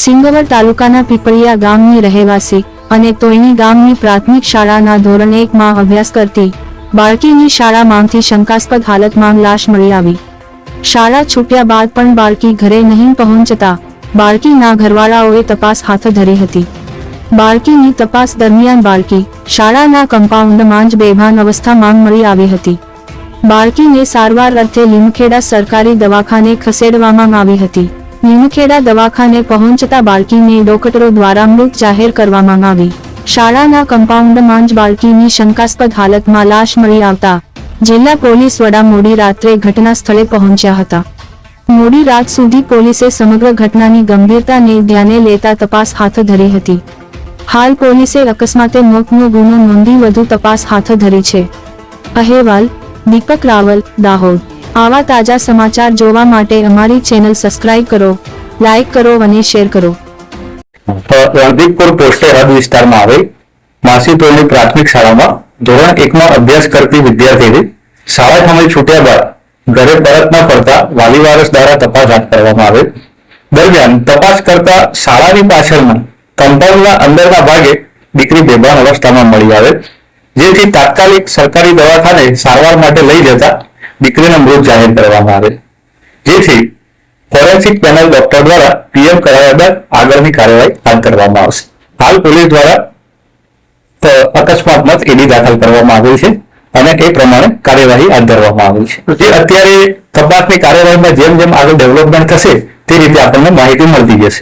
સિંગવડ તાલુકાના પીપળિયા ગામની રહેવાસી અને તોયણી ગામની પ્રાથમિક શાળાના ધોરણ 1 માં અભ્યાસ કરતી બાળકીની શાળામાંથી શંકાસ્પદ હાલતમાં લાશ મળી આવી। શાળા છૂટ્યા બાદ પણ બાળકી ઘરે નહીં પહોંચતા બાળકીના ઘરવાળાઓએ તપાસ હાથ ધરી હતી। બાળકીની તપાસ દરમિયાન બાળકી શાળાના કમ્પાઉન્ડમાં જ બેભાન અવસ્થામાં મળી આવી હતી। બાળકીને સારવાર અર્થે લીમખેડા સરકારી દવાખાને ખસેડવામાં આવી હતી। લીમખેડા દવાખાને પહોંચતા બાળકીને ડોક્ટરો દ્વારા મૃત જાહેર કરવામાં આવી। શાળાના કમ્પાઉન્ડમાં જ બાળકીની શંકાસ્પદ હાલતમાં લાશ મળી આવતા જિલ્લા પોલીસ વડા મોડી રાત્રે ઘટના સ્થળે પહોંચ્યા હતા। મોડી રાત સુધી પોલીસે સમગ્ર ઘટનાની ગંભીરતાને ધ્યાને લેતા તપાસ હાથ ધરી હતી। હાલ પોલીસે અકસ્માતે મોતનો ગુનો નોંધી વધુ તપાસ હાથ ધરી છે। અહેવાલ દીપક રાવલ, દાહોદ। આવા તાજા સમાચાર જોવા માટે અમારી ચેનલ સબસ્ક્રાઇબ કરો, લાઇક કરો અને શેર કરો। રણદીપપુર પોસ્ટે હદ વિસ્તારમાં આવેલ માસી તોયણી પ્રાથમિક શાળામાં ધોરણ 1 માં અભ્યાસ કરતી વિદ્યાર્થીની શાળા સમય છૂટ્યા બાદ ઘરે પરત ન ફરતા વાલી વારસ દ્વારા તપાસ હાથ ધરવામાં આવેલ। દરમિયાન તપાસ કરતા શાળાની પાછળના કમ્પાઉન્ડના અંદરના ભાગે દીકરી બેભાન અવસ્થામાં મળી આવેલ, જેથી તાત્કાલિક સરકારી દવાખાને સારવાર માટે લઈ જતા દીકરીને મૃત જાહેર કરવામાં આવેલ, જેથી ફોરેન્સિક પેનલ ડોક્ટર દ્વારા પીએમ કરાવ્યા બાદ આગળની કાર્યવાહી હાથ ધરવામાં આવશે। હાલ પોલીસ દ્વારા અકસ્માતમાં ઈડી દાખલ કરવામાં આવી છે અને એ પ્રમાણે કાર્યવાહી હાથ ધરવામાં આવી છે। જે અત્યારે તપાસની કાર્યવાહીમાં જેમ જેમ આગળ ડેવલપમેન્ટ થશે તે રીતે આપણને માહિતી મળતી જશે।